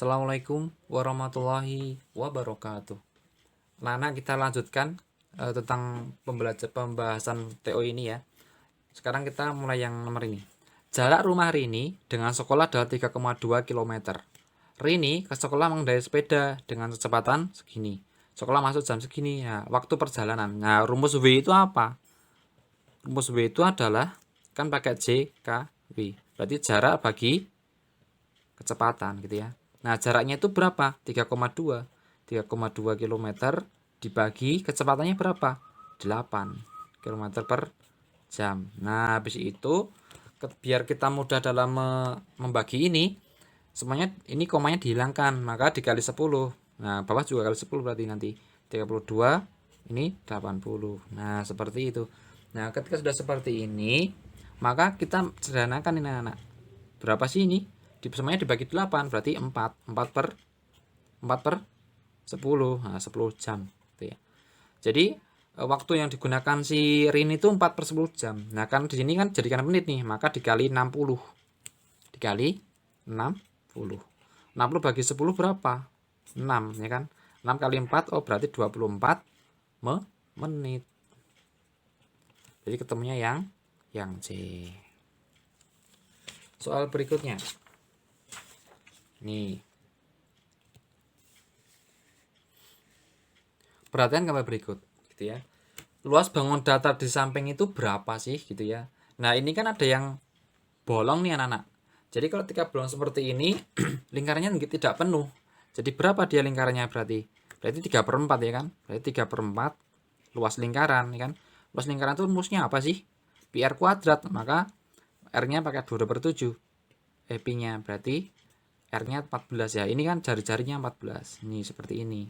Assalamualaikum warahmatullahi wabarakatuh. Nah, kita lanjutkan tentang pembahasan TO ini ya. Sekarang kita mulai yang nomor ini. Jarak rumah Rini dengan sekolah adalah 3,2 km. Rini ke sekolah mengendarai sepeda dengan kecepatan segini. Sekolah masuk jam segini. Nah, waktu perjalanan. Nah, rumus W itu apa? Rumus W itu adalah kan pakai J, K, W. Berarti jarak bagi kecepatan gitu ya. Nah, jaraknya itu berapa? 3,2. 3,2 km dibagi kecepatannya berapa? 8 km per jam. Nah, habis itu biar kita mudah dalam membagi ini, semuanya ini komanya dihilangkan, maka dikali 10. Nah, bawah juga kali 10 berarti nanti 32, ini 80. Nah, seperti itu. Nah, ketika sudah seperti ini, maka kita sederhanakan ini anak. Berapa sih ini? Semuanya dibagi 8 berarti 4 per 10. Nah, 10 jam gitu ya. Jadi waktu yang digunakan si Rin itu 4 per 10 jam. Nah, kan di sini kan jadikan menit nih, maka dikali 60. Dikali 60. 60 bagi 10 berapa? 6 ya kan? 6 kali 4 berarti 24 menit. Jadi ketemunya yang C. Soal berikutnya. Nih. Perhatian gambar berikut gitu ya. Luas bangun datar di samping itu berapa sih gitu ya. Nah, ini kan ada yang bolong nih anak-anak. Jadi kalau ketika bolong seperti ini lingkarannya tidak penuh. Jadi berapa dia lingkarannya berarti? Berarti 3/4 ya kan? Berarti 3/4 luas lingkaran ya kan? Luas lingkaran itu rumusnya apa sih? Pi R kuadrat, maka R-nya pakai 2/7. Pi-nya berarti R-nya 14 ya. Ini kan jari-jarinya 14. Ini seperti ini.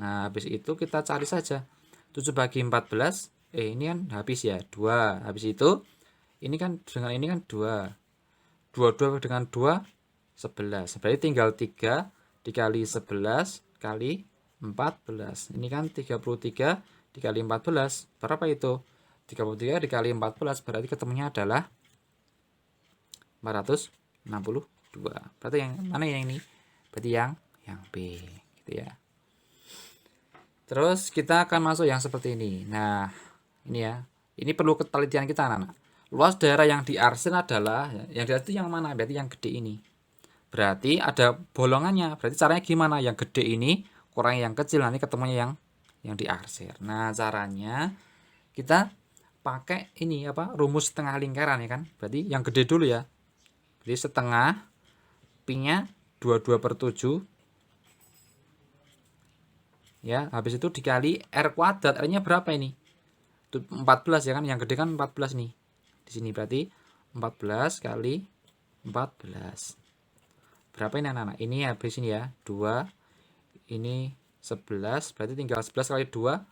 Nah, habis itu kita cari saja. 7 bagi 14, ini kan habis ya, 2. Habis itu, ini kan dengan ini kan 2. 2 dengan 2, 11. Berarti tinggal 3 dikali 11 kali 14. Ini kan 33 dikali 14. Berapa itu? 33 dikali 14, berarti ketemunya adalah 462. Berarti yang mana yang ini? Berarti yang B gitu ya. Terus kita akan masuk yang seperti ini. Nah, ini ya. Ini perlu ketelitian kita anak-anak. Luas daerah yang diarsir adalah yang itu yang mana? Berarti yang gede ini. Berarti ada bolongannya. Berarti caranya gimana? Yang gede ini kurang yang kecil, nanti ketemunya yang diarsir. Nah, caranya kita pakai ini apa? Rumus setengah lingkaran ya kan? Berarti yang gede dulu ya. Jadi setengah pi-nya 22/7 ya, habis itu dikali R kuadrat. R-nya berapa ini? 14 ya kan, yang gede kan 14 nih di sini, berarti 14 kali 14 berapa ini anak-anak? Ini habis ini ya 2, ini 11, berarti tinggal 11 kali 2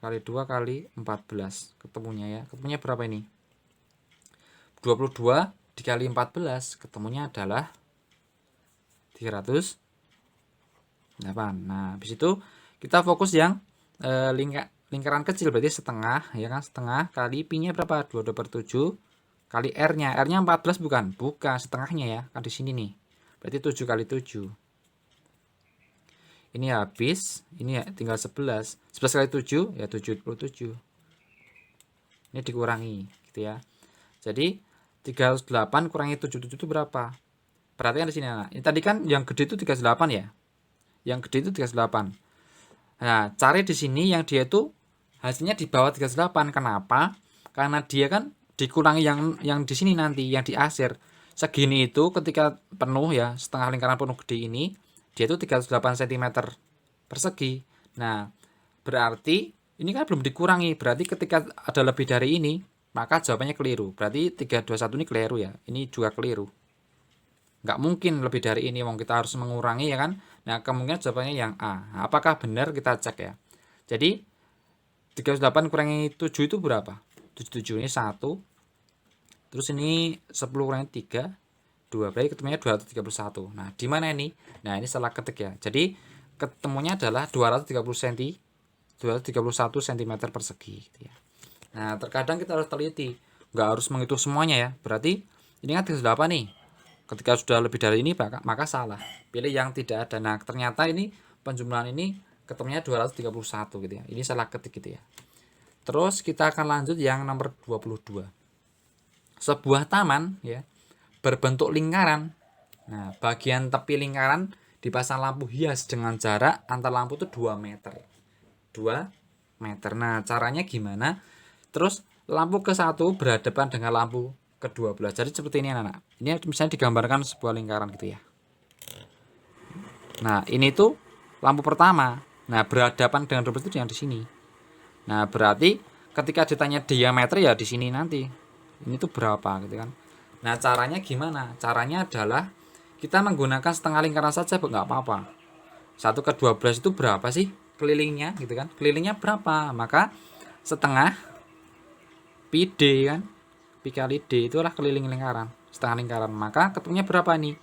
kali 2 kali 14 ketemunya ya. Ketemunya berapa ini? 22 dikali 14 ketemunya adalah 308. Nah, habis itu kita fokus yang lingkaran kecil, berarti setengah ya kan, setengah kali pi-nya berapa? 22/7 kali R-nya. R-nya 14 bukan? Bukan, setengahnya ya. Kan di sini nih. Berarti 7 kali 7. Ini habis, ini ya tinggal 11. 11 kali 7 ya 77. Ini dikurangi gitu ya. Jadi 308 kurangi 77 itu berapa? Perhatikan di sini anak. Ini tadi kan yang gede itu 38 ya. Yang gede itu 38. Nah, cari di sini yang dia itu hasilnya di bawah 38. Kenapa? Karena dia kan dikurangi yang di sini nanti, yang diarsir. Segini itu ketika penuh ya, setengah lingkaran penuh gede ini, dia itu 308 cm persegi. Nah, berarti ini kan belum dikurangi. Berarti ketika ada lebih dari ini, maka jawabannya keliru. Berarti 321 ini keliru ya. Ini juga keliru. Nggak mungkin lebih dari ini, wong kita harus mengurangi ya kan. Nah, kemungkinan jawabannya yang A. Nah, apakah benar, kita cek ya. Jadi 38 kurangi 7 itu berapa? 77 ini 1. Terus ini 10 kurangi 3, 2. Berarti ketemunya 231. Nah, di mana ini? Nah, ini salah ketik ya. Jadi ketemunya adalah 230 cm, 231 cm persegi gitu ya. Nah, terkadang kita harus teliti. Nggak harus menghitung semuanya ya. Berarti ini kan 38 nih. Ketika sudah lebih dari ini maka salah. Pilih yang tidak ada. Nah, ternyata ini penjumlahan ini ketemunya 231 gitu ya. Ini salah ketik gitu ya. Terus kita akan lanjut yang nomor 22. Sebuah taman ya berbentuk lingkaran. Nah, bagian tepi lingkaran dipasang lampu hias dengan jarak antar lampu itu 2 meter. 2 meter. Nah, caranya gimana? Terus lampu ke-1 berhadapan dengan lampu ke-12. Jadi seperti ini anak-anak. Ini misalnya digambarkan sebuah lingkaran gitu ya. Nah, ini tuh lampu pertama. Nah, berhadapan dengan 12 itu yang di sini. Nah, berarti ketika ditanya diameter ya di sini nanti. Ini tuh berapa gitu kan. Nah, caranya gimana? Caranya adalah kita menggunakan setengah lingkaran saja nggak apa-apa. 1 ke 12 itu berapa sih kelilingnya gitu kan? Kelilingnya berapa? Maka setengah pi d kan. Pi kali d itulah keliling lingkaran, setengah lingkaran. Maka ketemunya berapa nih?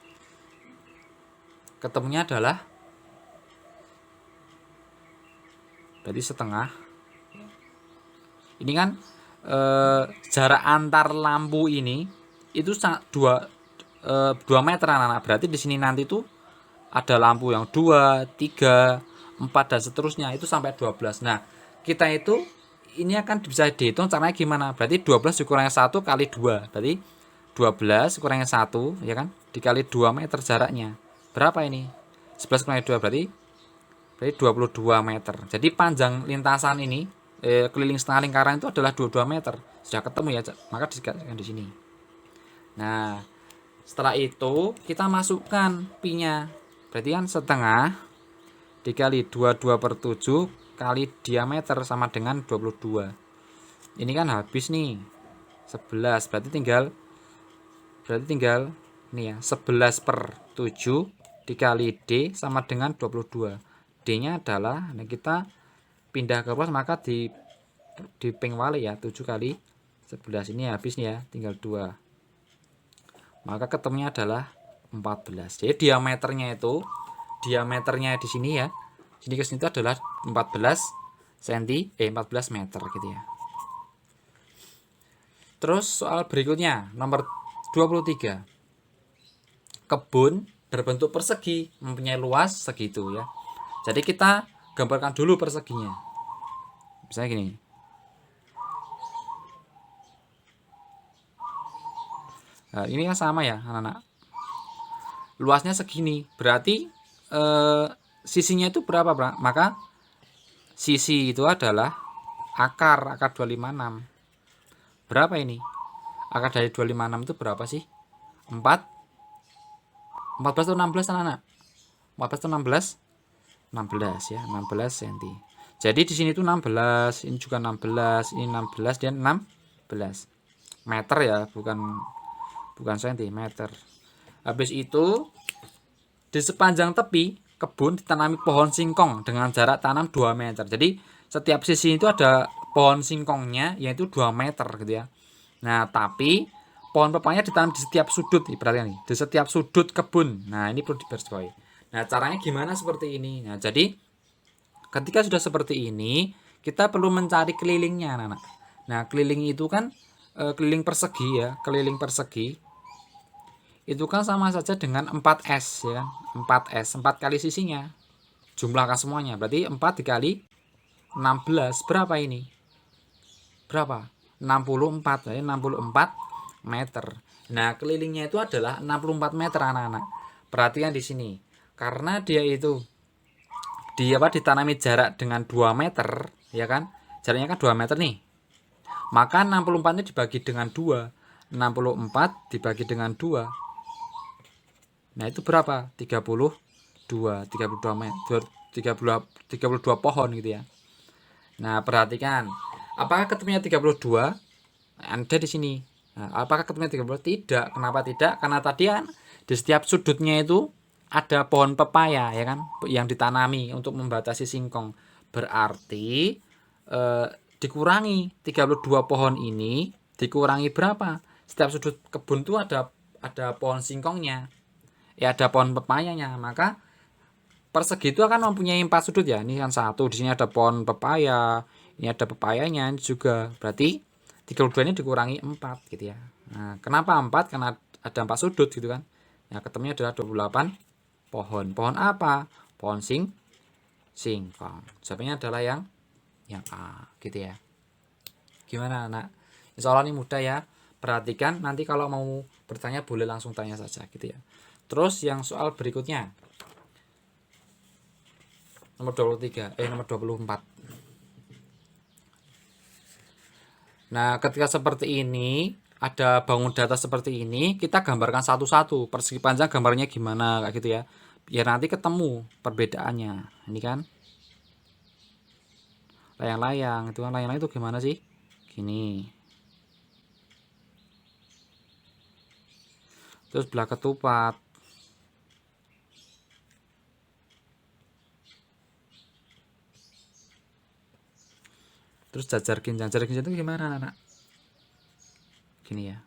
Ketemunya adalah berarti setengah. Ini kan jarak antar lampu ini itu 2 meter anak-anak. Berarti di sini nanti tuh ada lampu yang 2, 3, 4 dan seterusnya itu sampai 12. Nah, kita itu ini akan bisa dihitung caranya gimana? Berarti 12 dikurangi 1 kali 2. Berarti 12 kurangi 1 ya kan? Dikali 2 meter jaraknya. Berapa ini? 11 kurangi 2 berarti 22 meter. Jadi panjang lintasan ini keliling setengah lingkaran itu adalah 22 meter. Sudah ketemu ya, maka dikatakan di sini. Nah, setelah itu kita masukkan pi-nya. Berarti kan setengah dikali 22/7 kali diameter sama dengan 22. Ini kan habis nih 11, berarti tinggal ini ya 11/7 dikali D sama dengan 22. D nya adalah kita pindah ke ruas maka di ping wale ya 7 kali 11 ini habis nih ya tinggal 2. Maka ketemunya adalah 14. Jadi diameternya di sini ya. Sini ke sini itu adalah 14 meter gitu ya. Terus soal berikutnya nomor 23. Kebun berbentuk persegi mempunyai luas segitu ya. Jadi kita gambarkan dulu perseginya. Misalnya gini. Nah, ini kan sama ya anak-anak. Luasnya segini. Berarti sisinya itu berapa, Bang? Maka sisi itu adalah akar 256. Berapa ini? Akar dari 256 itu berapa sih? 14 atau 16 anak-anak? 14 atau 16? 16 ya, 16 cm. Jadi di sini tuh 16, ini juga 16, ini 16 dan 16 meter ya, bukan centimeter. Habis itu di sepanjang tepi kebun ditanami pohon singkong dengan jarak tanam 2 meter. Jadi setiap sisi itu ada pohon singkongnya yaitu 2 meter gitu ya. Nah, tapi pohon pepaya ditanam di setiap sudut, perhatikan nih, di setiap sudut kebun. Nah, ini perlu digarisbawahi. Nah, caranya gimana seperti ini? Nah, jadi ketika sudah seperti ini, kita perlu mencari kelilingnya, anak-anak. Nah, keliling itu kan keliling persegi ya, keliling persegi. Itu kan sama saja dengan 4S ya kan? 4S, 4 kali sisinya. Jumlahkan semuanya. Berarti 4 dikali 16 berapa ini? Berapa? 64. Jadi 64 meter. Nah, kelilingnya itu adalah 64 meter anak-anak. Perhatikan di sini. Karena dia ditanami jarak dengan 2 meter, ya kan? Jaraknya kan 2 meter nih. Maka 64 ini dibagi dengan 2. 64 dibagi dengan 2. Nah, itu berapa? 32 meter, 32 pohon gitu ya. Nah, perhatikan. Apakah ketemunya 32? Ada di sini. Nah, apakah ketemunya 32? Tidak. Kenapa tidak? Karena tadi kan di setiap sudutnya itu ada pohon pepaya ya kan yang ditanami untuk membatasi singkong. Berarti dikurangi 32 pohon ini dikurangi berapa? Setiap sudut kebun itu ada pohon singkongnya. Ya ada pohon pepayanya, maka persegi itu akan mempunyai 4 sudut ya. Ini kan 1, di sini ada pohon pepaya, ini ada pepayanya juga. Berarti 32 ini dikurangi 4 gitu ya. Nah, kenapa 4? Karena ada 4 sudut gitu kan. Nah, ketemunya adalah 28 pohon. Pohon apa? Pohon singkong. Jawabannya adalah yang A, gitu ya. Gimana anak? Insya Allah ini mudah ya. Perhatikan, nanti kalau mau bertanya boleh langsung tanya saja, gitu ya. Terus yang soal berikutnya, nomor 24. Nah, ketika seperti ini, ada bangun data seperti ini, kita gambarkan satu-satu. Persegi panjang gambarnya gimana, kayak gitu ya. Biar nanti ketemu perbedaannya. Ini kan layang-layang, itu kan layang-layang itu gimana sih? Gini. Terus belah ketupat. Terus jajar ginjal itu gimana anak? Gini ya.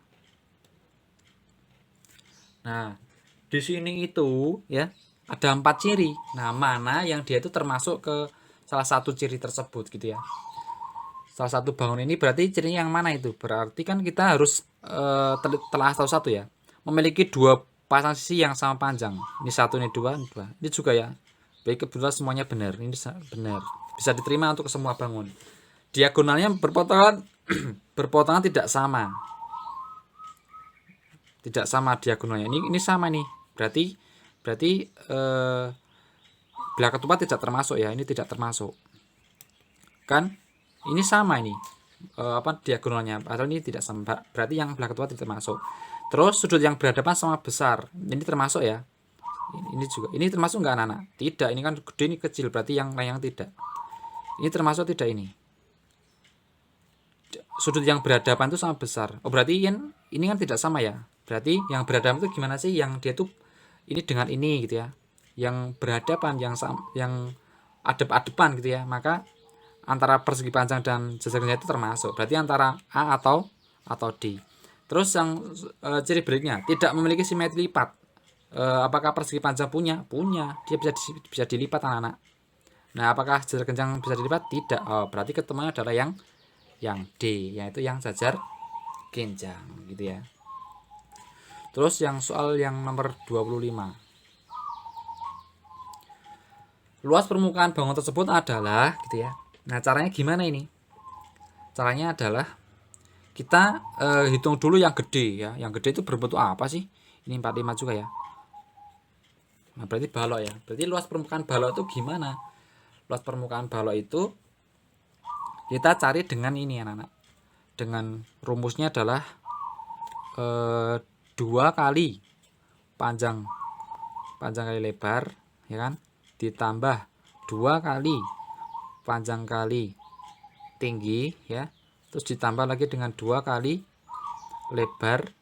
Nah, di sini itu ya ada 4 ciri. Nah, mana yang dia itu termasuk ke salah satu ciri tersebut, gitu ya. Salah satu bangun ini berarti cirinya yang mana itu? Berarti kan kita harus telah satu-satu ya. Memiliki 2 pasang sisi yang sama panjang. Ini 1, ini 2, ini 2. Ini juga ya. Baik, kebetulan semuanya benar. Ini benar. Bisa diterima untuk semua bangun. Diagonalnya berpotongan berpotongan tidak sama. Tidak sama diagonalnya. Ini sama nih. Berarti belah ketupat tidak termasuk ya. Ini tidak termasuk. Kan? Ini sama ini. Diagonalnya atau ini tidak sama. Berarti yang belah ketupat tidak termasuk. Terus sudut yang berhadapan sama besar. Ini termasuk ya. Ini juga. Ini termasuk enggak anak-anak? Tidak. Ini kan gede, ini kecil. Berarti yang tidak. Ini termasuk tidak ini? Sudut yang berhadapan itu sama besar. Oh, berarti ini kan tidak sama ya. Berarti yang berhadapan itu gimana sih? Yang dia tuh ini dengan ini gitu ya. Yang berhadapan, yang adep-adepan gitu ya. Maka antara persegi panjang dan jajar ginjal itu termasuk. Berarti antara A atau D. Terus yang ciri berikutnya, tidak memiliki simetri lipat. Apakah persegi panjang punya? Punya. Dia bisa dilipat anak-anak. Nah, apakah jajar ginjal bisa dilipat? Tidak. Oh, berarti ketemunya adalah yang D, yaitu yang jajar ginjal, gitu ya. Terus yang soal yang nomor 25. Luas permukaan bangun tersebut adalah, gitu ya. Nah, caranya gimana ini? Caranya adalah kita hitung dulu yang gede ya. Yang gede itu berbentuk apa sih? Ini 45 juga ya. Nah, berarti balok ya. Berarti luas permukaan balok itu gimana? Luas permukaan balok itu kita cari dengan ini anak-anak. Dengan rumusnya adalah 2 kali panjang kali lebar, ya kan, ditambah 2 kali panjang kali tinggi ya, terus ditambah lagi dengan 2 kali lebar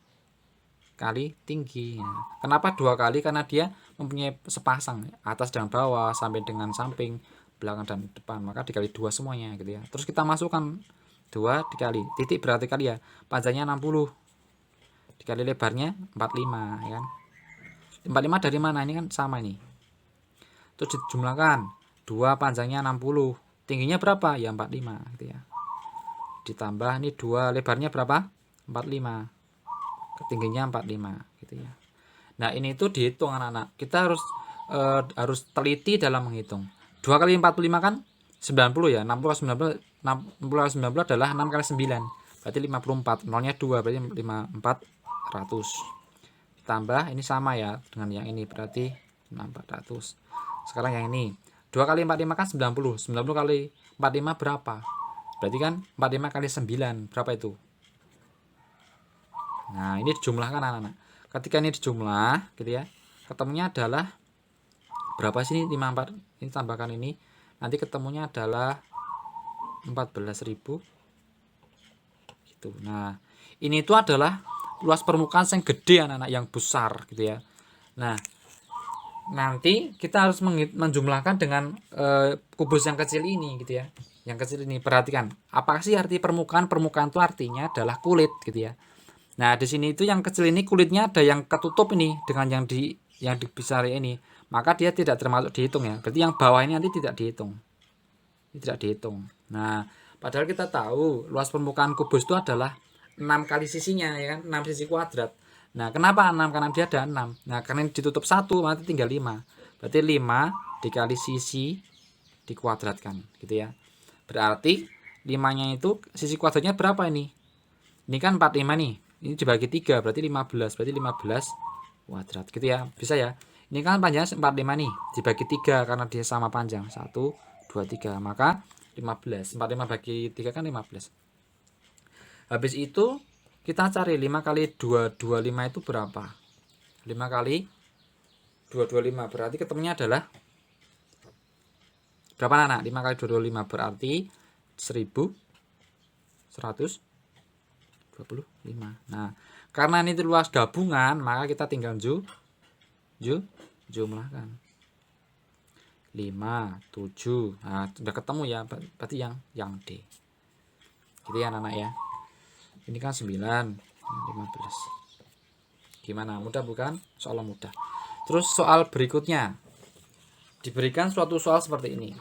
kali tinggi. Nah, kenapa 2 kali? Karena dia mempunyai sepasang atas dan bawah, sampai dengan samping, belakang dan depan, maka dikali 2 semuanya, gitu ya. Terus kita masukkan 2 dikali titik berarti kali ya, panjangnya 60 dikali lebarnya 45, ya kan. 45 dari mana? Ini kan sama ini. Terus dijumlahkan 2 panjangnya 60, tingginya berapa? Ya 45, gitu ya. Ditambah ini 2 lebarnya berapa? 45, tingginya 45, gitu ya. Nah, ini tuh dihitung anak-anak. Kita harus teliti dalam menghitung. 2 kali 45 kan 90 ya. 60 kali 90 adalah 6 kali 9. Berarti 54. Nolnya 2, berarti 5400. Tambah ini sama ya dengan yang ini, berarti 6400. Sekarang yang ini. 2 kali 45 kan 90. 90 kali 45 berapa? Berarti kan 45 kali 9 berapa itu? Nah, ini dijumlahkan anak-anak. Ketika ini dijumlah, gitu ya, ketemunya adalah berapa sih ini? 54. Ini tambahkan ini, nanti ketemunya adalah 14.000 gitu. Nah, ini itu adalah luas permukaan yang gede anak-anak, yang besar, gitu ya. Nah, nanti kita harus menjumlahkan dengan kubus yang kecil ini, gitu ya. Yang kecil ini, perhatikan, apa sih arti permukaan? Permukaan itu artinya adalah kulit, gitu ya. Nah, di sini itu yang kecil ini kulitnya ada yang ketutup ini dengan yang dibesar ini, maka dia tidak termasuk dihitung ya. Berarti yang bawah ini nanti tidak dihitung. Tidak dihitung. Nah, padahal kita tahu luas permukaan kubus itu adalah 6 kali sisinya ya kan, 6 sisi kuadrat. Nah, kenapa 6? Karena dia ada 6. Nah, karena ditutup 1, berarti tinggal 5. Berarti 5 dikali sisi dikuadratkan, gitu ya. Berarti 5-nya itu sisi kuadratnya berapa ini? Ini kan 45 nih. Ini dibagi 3 berarti 15. Berarti 15 kuadrat, gitu ya. Bisa ya. Ini kan panjangnya 45 nih, dibagi 3 karena dia sama panjang. 1 2 3. Maka 15. 45 bagi 3 kan 15. Habis itu kita cari 5 kali 225 itu berapa? 5 kali 225 berarti ketemunya adalah berapa anak? 5 kali 225 berarti 1125. Nah, karena ini luas gabungan, maka kita tinggal jumlahkan. 5, 7. Nah, sudah ketemu ya, berarti yang D. Gitu ya anak-anak ya. Ini kan 9, 15. Gimana? Mudah bukan? Soal mudah. Terus soal berikutnya. Diberikan suatu soal seperti ini.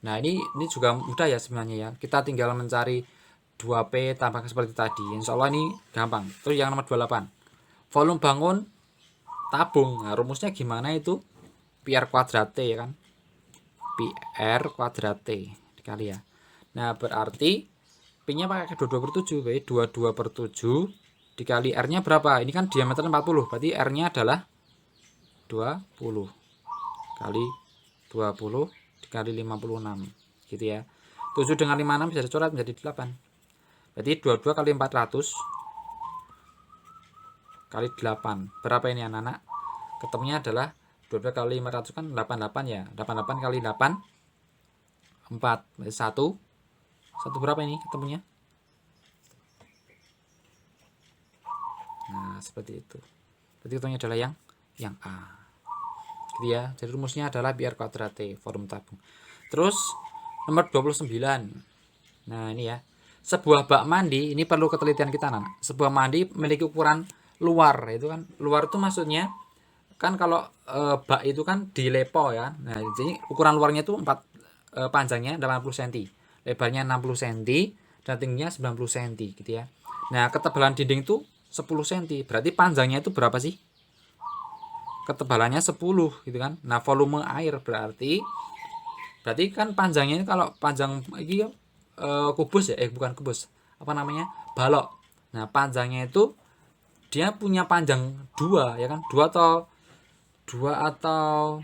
Nah, ini juga mudah ya sebenarnya ya. Kita tinggal mencari 2P tambahkan seperti tadi. Insya Allah ini gampang. Terus yang nomor 28. Volume bangun tabung. Nah, rumusnya gimana itu? PR kuadrat T ya kan? PR kuadrat T dikali ya. Nah, berarti P-nya pakai 22/7. Berarti 22/7 dikali R-nya berapa? Ini kan diameter 40. Berarti R-nya adalah 20 kali 20 dikali 56 gitu ya. 7 dengan 56 bisa dicoret menjadi 8. Berarti 22 kali 400 kali 8. Berapa ini anak-anak? Ketemunya adalah 22 kali 500 kan 88 ya. 88 kali 8 4. Berarti 1 berapa ini ketemunya? Nah, seperti itu. Berarti ketemunya adalah yang A. Gitu ya. Jadi rumusnya adalah PR kuadrat T, volume tabung. Terus nomor 29. Nah, ini ya. Sebuah bak mandi, ini perlu ketelitian kita anak. Sebuah mandi memiliki ukuran luar, itu kan. Luar itu maksudnya kan kalau bak itu kan dilepo ya. Nah, jadi ukuran luarnya itu panjangnya 80 cm, lebarnya 60 cm dan tingginya 90 cm gitu ya. Nah, ketebalan dinding itu 10 cm. Berarti panjangnya itu berapa sih? Ketebalannya 10 gitu kan. Nah, volume air berarti kan panjangnya ini kalau panjang ini kubus ya, bukan kubus. Apa namanya? Balok. Nah, panjangnya itu dia punya panjang 2 ya kan? 2 atau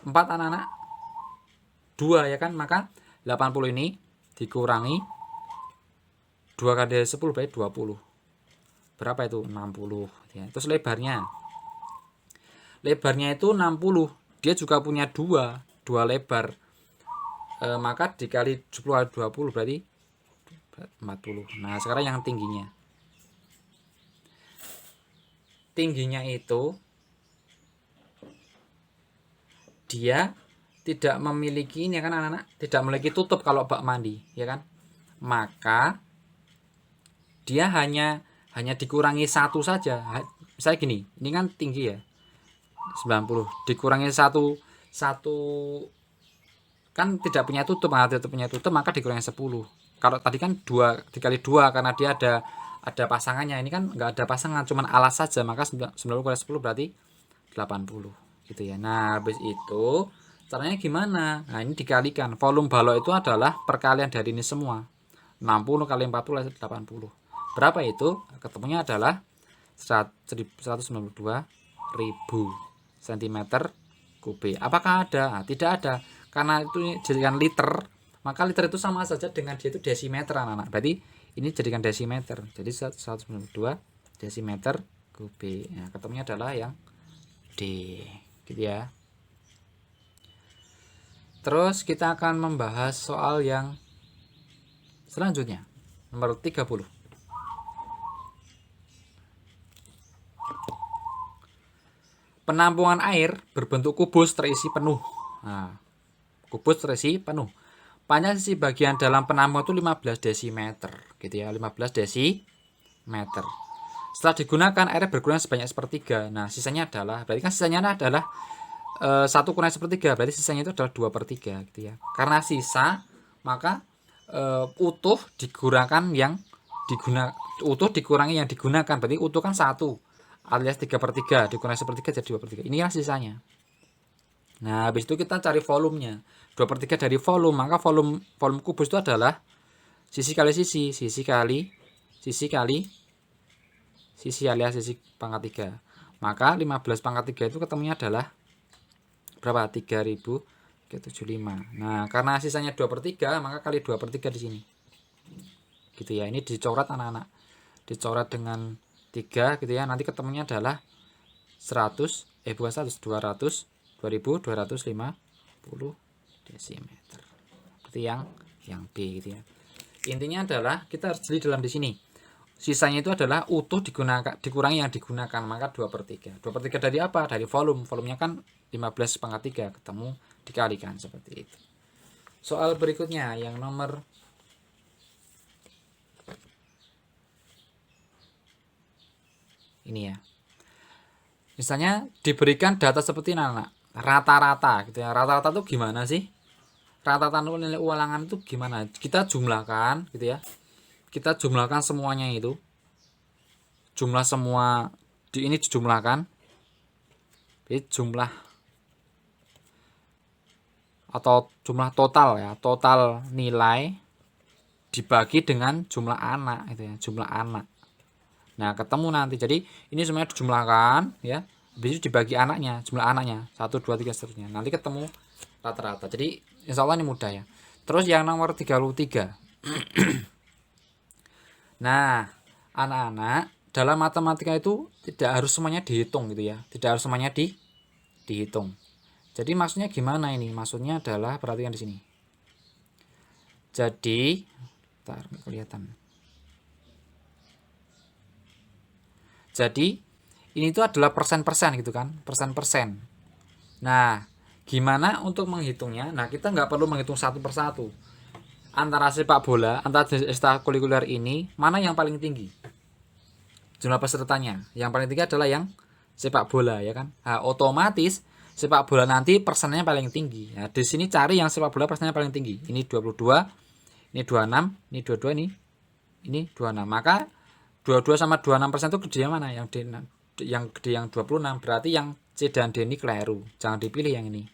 4 anak-anak? 2 ya kan? Maka 80 ini dikurangi 2 kali 10 berarti 20. Berapa itu? 60 ya. Terus lebarnya itu 60. Dia juga punya 2 lebar. Maka dikali 10 kali 20 berarti 40. Nah, sekarang yang tingginya. Tingginya itu dia tidak memiliki ini kan anak-anak, tidak memiliki tutup kalau bak mandi, ya kan? Maka dia hanya dikurangi 1 saja. Misalnya gini, ini kan tinggi ya. 90 dikurangi 1 kan tidak punya tutup, maka dikurangi 10. Kalau tadi kan 2 dikali 2 karena dia ada pasangannya. Ini kan enggak ada pasangan, cuman alas saja, maka 90 kali 10 berarti 80 gitu ya. Nah, habis itu caranya gimana? Nah, ini dikalikan. Volume balok itu adalah perkalian dari ini semua. 60 kali 40 80. Berapa itu? Ketemunya adalah 192.000 cm kubik. Apakah ada? Nah, tidak ada. Karena itu jadikan liter, maka liter itu sama saja dengan dia itu desimeter anak-anak. Berarti ini jadikan desimeter. Jadi 192 desimeter kubik. Nah, ketemunya adalah yang D. Gitu ya. Terus kita akan membahas soal yang selanjutnya. Nomor 30. Penampungan air berbentuk kubus terisi penuh. Nah, kubus terisi penuh. Panjang sisi bagian dalam penampung itu 15 desimeter, gitu ya, 15 desimeter. Setelah digunakan air berkurang sebanyak sepertiga. Nah, sisanya adalah, berarti kan sisanya adalah 1 kurang sepertiga, berarti sisanya itu adalah 2/3, gitu ya. Karena sisa, maka utuh digunakan yang utuh dikurangi yang digunakan, berarti utuh kan 1 alias 3/3 dikurangi 1/3 jadi 2/3. Ini kan sisanya. Nah, habis itu kita cari volumenya. 2/3 dari volume, maka volume kubus itu adalah sisi kali sisi, sisi alias sisi pangkat 3. Maka 15/3 itu ketemunya adalah berapa? 3075. Nah, karena sisanya 2/3, maka kali 2/3 di sini. Gitu ya. Ini dicoret anak-anak. Dicoret dengan 3 gitu ya. Nanti ketemunya adalah 2250 desimeter. Seperti yang B gitu ya. Intinya adalah kita harus jeli dalam di sini. Sisanya itu adalah utuh dikurangi yang digunakan, maka 2/3. 2/3 dari apa? Dari volume. Volumenya kan 15/3, ketemu dikalikan seperti itu. Soal berikutnya yang nomor ini ya. Misalnya diberikan data seperti ini anak, rata-rata gitu ya. Rata-rata itu gimana sih? Rata-rata nilai ulangan itu gimana? Kita jumlahkan gitu ya. Kita jumlahkan semuanya itu. Jumlah semua di ini dijumlahkan. Jadi jumlah atau jumlah total ya, total nilai dibagi dengan jumlah anak itu ya, jumlah anak. Nah, ketemu nanti. Jadi ini semuanya dijumlahkan ya. Habis itu dibagi anaknya, jumlah anaknya 1 2 3 seterusnya. Nanti ketemu rata-rata. Jadi insya Allah ini mudah ya. Terus yang nomor 33. Nah, anak-anak, dalam matematika itu tidak harus semuanya dihitung gitu ya. Tidak harus semuanya dihitung. Jadi maksudnya gimana ini? Maksudnya adalah perhatikan di sini. Jadi, ntar kelihatan. Jadi, ini itu adalah persen-persen gitu kan, persen-persen. Nah, gimana untuk menghitungnya? Nah, kita nggak perlu menghitung satu persatu. Antara sepak bola, antara ekstrakurikuler ini, mana yang paling tinggi? Jumlah pesertanya. Yang paling tinggi adalah yang sepak bola ya kan. Nah, otomatis sepak bola nanti persennya paling tinggi. Nah, di sini cari yang sepak bola persennya paling tinggi. Ini 22, ini 26, ini 22, ini 26. Maka 22 sama 26% itu gede yang mana? Yang gede yang 26. Berarti yang C dan D ini keliru. Jangan dipilih yang ini.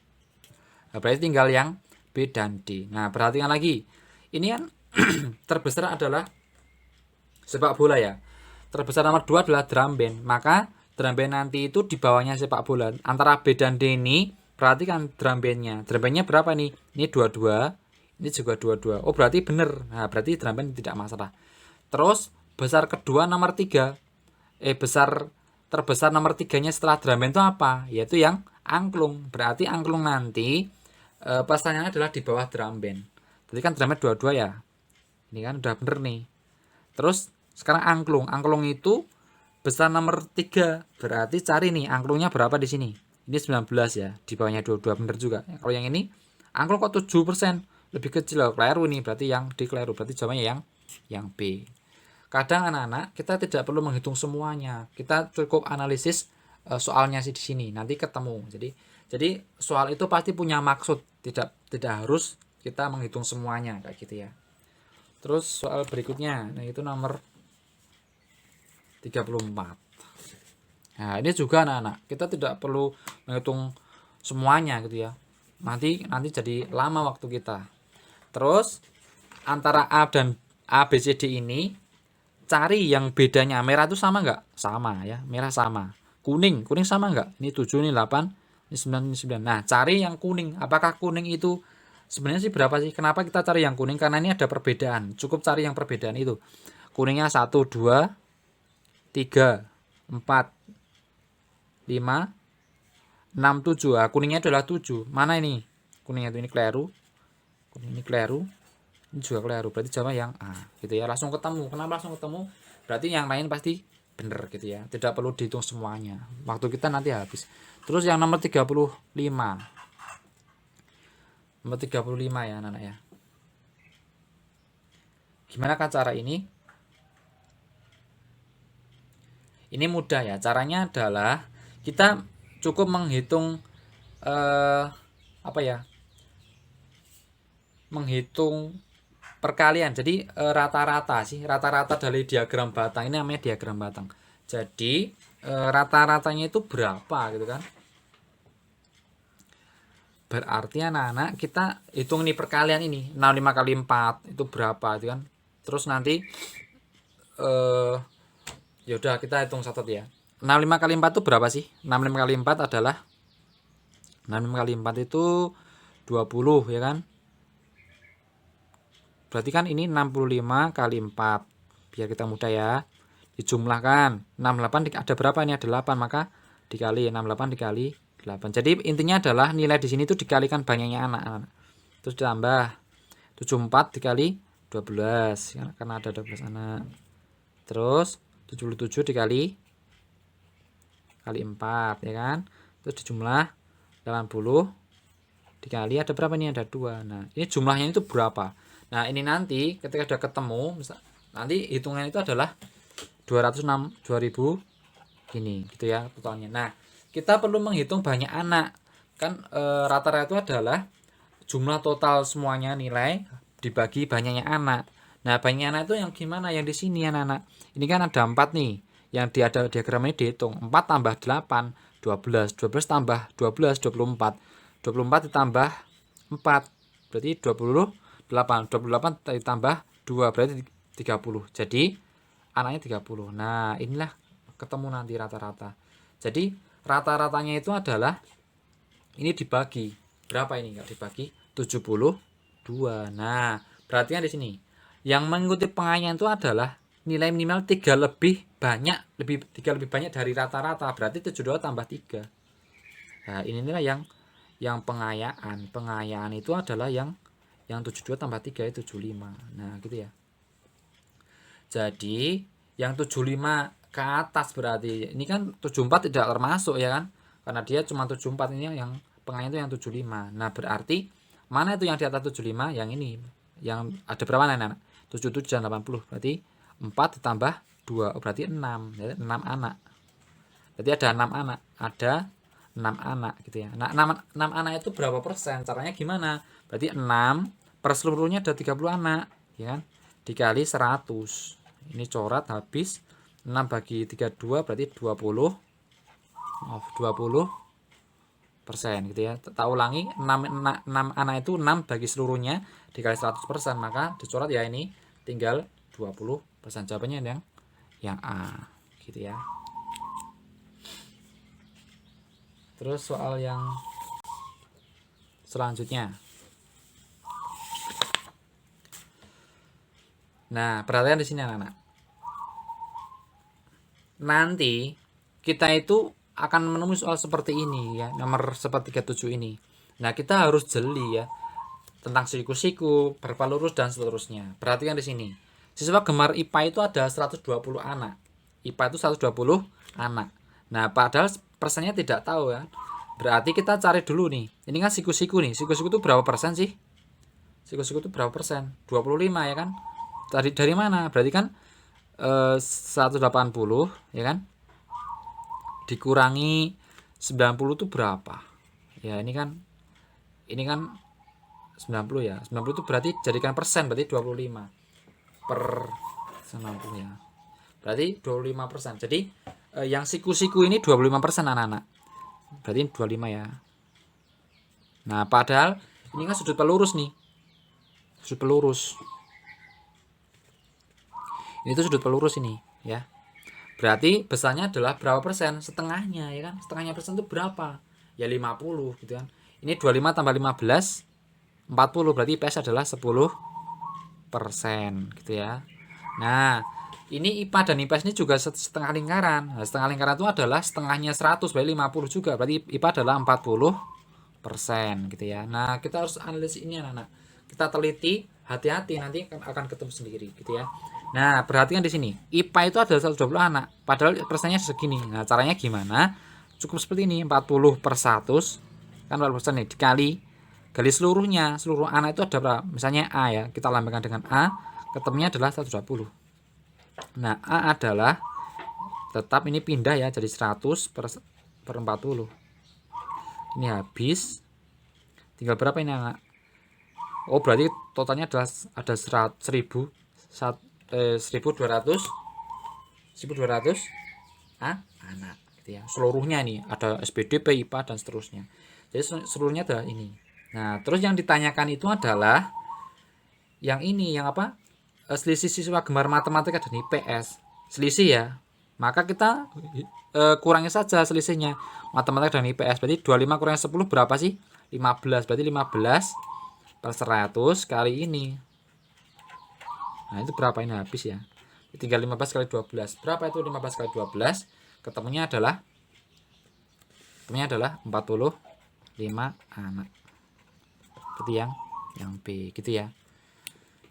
Nah, berarti tinggal yang B dan D. Nah, perhatikan lagi. Ini kan terbesar adalah sepak bola ya. Terbesar nomor 2 adalah drum band. Maka drum band nanti itu di bawahnya sepak bola. Antara B dan D ini berarti kan drum bandnya. Drum bandnya berapa nih? Ini 22. Ini juga 22. Oh, berarti bener. Nah, berarti drum band tidak masalah. Terus besar kedua nomor 3. Terbesar nomor 3-nya setelah drum band itu apa? Yaitu yang angklung. Berarti angklung nanti pasangannya adalah di bawah drum band. Berarti kan drum band 22 ya. Ini kan udah bener nih. Terus sekarang angklung. Angklung itu besar nomor 3. Berarti cari nih angklungnya berapa di sini. Ini 19 ya. Di bawahnya 22 bener juga. Kalau yang ini angklung kok 7%. Lebih kecil loh. Keliru nih. Berarti yang D keliru. Berarti jawabannya yang B. Kadang anak-anak kita tidak perlu menghitung semuanya. Kita cukup analisis soalnya sih di sini. Nanti ketemu. Jadi soal itu pasti punya maksud. Tidak harus kita menghitung semuanya kayak gitu ya. Terus soal berikutnya, nah itu nomor 34. Nah, ini juga anak-anak, kita tidak perlu menghitung semuanya gitu ya. Nanti jadi lama waktu kita. Terus antara A dan A, B, C, D ini cari yang bedanya. Merah itu sama enggak? Sama ya, merah sama. Kuning sama enggak? Ini 7, ini 8, ini 9, ini 9. Nah, cari yang kuning. Apakah kuning itu sebenarnya sih berapa sih? Kenapa kita cari yang kuning? Karena ini ada perbedaan. Cukup cari yang perbedaan itu. Kuningnya 1, 2, 3, 4, 5, 6, 7. Nah, kuningnya adalah 7. Mana ini? Kuningnya itu ini keliru. Kuning ini keliru. Ini juga keliru. Berarti jawab yang A. Gitu ya. Langsung ketemu. Kenapa langsung ketemu? Berarti yang lain pasti benar gitu ya. Tidak perlu dihitung semuanya. Waktu kita nanti habis. Terus yang nomor 35. Nomor 35 ya anak-anak ya. Gimana kan cara ini? Ini mudah ya. Caranya adalah kita cukup menghitung menghitung perkalian. Jadi rata-rata sih, rata-rata dari diagram batang ini namanya diagram batang. Jadi rata-ratanya itu berapa gitu kan? Berarti anak-anak kita hitung nih perkalian ini 65 kali 4 itu berapa gitu kan. Terus nanti ya udah kita hitung satu ya. 65 kali 4 itu berapa sih? 65 kali 4 adalah 65 kali 4 itu 20 ya kan? Berarti kan ini 65 kali 4. Biar kita mudah ya. Dijumlahkan. 68 ada berapa ini? Ada 8, maka dikali 68 dikali 8. Jadi intinya adalah nilai di sini itu dikalikan banyaknya anak. Terus ditambah 74 dikali 12 ya, karena ada 12 anak. Terus 77 dikali 4 ya kan. Terus dijumlah 80 dikali ada berapa nih? Ada 2. Nah, ini jumlahnya itu berapa? Nah, ini nanti ketika sudah ketemu, nanti hitungan itu adalah 206 2000 gini gitu ya totalnya. Nah, kita perlu menghitung banyak anak. Kan rata-rata itu adalah jumlah total semuanya nilai dibagi banyaknya anak. Nah, banyaknya anak itu yang gimana? Yang di sini anak-anak. Ini kan ada 4 nih. Yang ada diagram ini dihitung. 4 tambah 8 12. 12 tambah 12 24. 24 ditambah 4 berarti 28. 28 ditambah 2 berarti 30. Jadi anaknya 30. Nah, inilah ketemu nanti rata-rata. Jadi rata-ratanya itu adalah ini dibagi. Berapa ini enggak dibagi? 72. Nah, perhatikan di sini. Yang mengikuti pengayaan itu adalah nilai minimal 3 lebih banyak, 3 lebih banyak dari rata-rata. Berarti 72 tambah 3. Nah, inilah yang pengayaan. Pengayaan itu adalah yang 72 tambah 3 itu 75. Nah, gitu ya. Jadi, yang 75 ke atas berarti ini kan 74 tidak termasuk ya kan? Karena dia cuma 74, ini yang pengayaan itu yang 75. Nah, berarti mana itu yang di atas 75? Yang ini. Yang ada berapa anak? 77 dan 80. Berarti 4 ditambah 2, berarti 6. Ya, 6 anak. Berarti ada 6 anak. Ada 6 anak gitu ya. Nah, 6 anak itu berapa persen? Caranya gimana? Berarti 6 per seluruhnya ada 30 anak, ya kan? Dikali 100. Ini coret habis 6 bagi 32 berarti 20 persen gitu ya. Tak ulangi, 6 anak itu 6 bagi seluruhnya dikali 100%, maka dicoret ya ini tinggal 20%. Jawabannya yang A gitu ya. Terus soal yang selanjutnya. Nah, perhatikan di sini anak-anak. Nanti kita itu akan menemui soal seperti ini ya, nomor 137 ini. Nah, kita harus jeli ya tentang siku-siku, berapa lurus dan seterusnya. Perhatikan di sini. Siswa gemar IPA itu ada 120 anak. IPA itu 120 anak. Nah, padahal persennya tidak tahu ya. Berarti kita cari dulu nih. Ini kan siku-siku nih. Siku-siku itu berapa persen sih? Siku-siku itu berapa persen? 25 ya kan? Dari mana? Berarti kan 180 ya kan? Dikurangi 90 itu berapa? Ya, ini kan 90 ya. 90 itu berarti jadikan persen, berarti 25 per 90 ya. Berarti 25%. Jadi yang siku-siku ini 25% anak-anak. Berarti 25 ya. Nah, padahal ini kan sudut pelurus nih. Sudut pelurus. Ini tuh sudut pelurus ini ya. Berarti besarnya adalah berapa persen? Setengahnya ya kan. Setengahnya persen itu berapa? Ya 50 gitu kan. Ini 25 tambah 15 40, berarti IPS adalah 10% gitu ya. Nah, ini IPA dan IPS ini juga setengah lingkaran. Nah, setengah lingkaran itu adalah setengahnya 100, berarti 50 juga. Berarti IPA adalah 40% gitu ya. Nah, kita harus analisis ini anak-anak. Kita teliti, hati-hati nanti akan ketemu sendiri gitu ya. Nah, perhatikan di sini. IPA itu ada 120 anak, padahal persennya segini. Nah, caranya gimana? Cukup seperti ini, 40 per 100 kan 40% nih dikali seluruhnya. Seluruh anak itu ada berapa? Misalnya A ya, kita lambangkan dengan A, ketemunya adalah 120. Nah, A adalah tetap ini pindah ya jadi 100 per 40. Ini habis. Tinggal berapa ini anak? Oh, berarti totalnya adalah ada 1200 anak gitu ya. Seluruhnya nih ada SPDP, IPA dan seterusnya. Jadi seluruhnya adalah ini. Nah, terus yang ditanyakan itu adalah yang ini, yang apa? Selisih siswa gemar matematika dan IPS. Selisih ya. Maka kita kurangi saja selisihnya. Matematika dan IPS. Berarti 25 kurangi 10 berapa sih? 15. Berarti 15 per 100 kali ini. Nah, itu berapa ini habis ya? Tinggal 15 kali 12. Berapa itu 15 kali 12? Ketemunya adalah 45 anak. Seperti yang B gitu ya.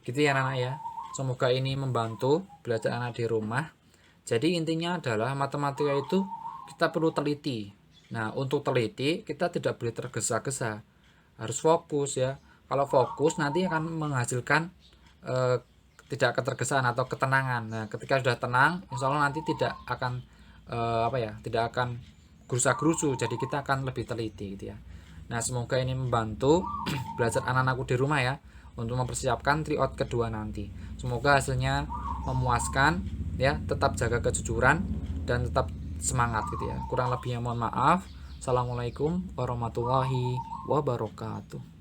Gitu ya anak-anak ya. Semoga ini membantu belajar anak di rumah. Jadi intinya adalah matematika itu kita perlu teliti. Nah, untuk teliti kita tidak boleh tergesa-gesa. Harus fokus ya. Kalau fokus nanti akan menghasilkan tidak ketergesaan atau ketenangan. Nah, ketika sudah tenang, insya Allah nanti tidak akan tidak akan gerusa-gerusu. Jadi kita akan lebih teliti gitu ya. Nah, semoga ini membantu belajar anak-anakku di rumah ya, untuk mempersiapkan tryout kedua nanti. Semoga hasilnya memuaskan ya, tetap jaga kejujuran dan tetap semangat gitu ya. Kurang lebihnya mohon maaf. Assalamualaikum warahmatullahi wabarakatuh.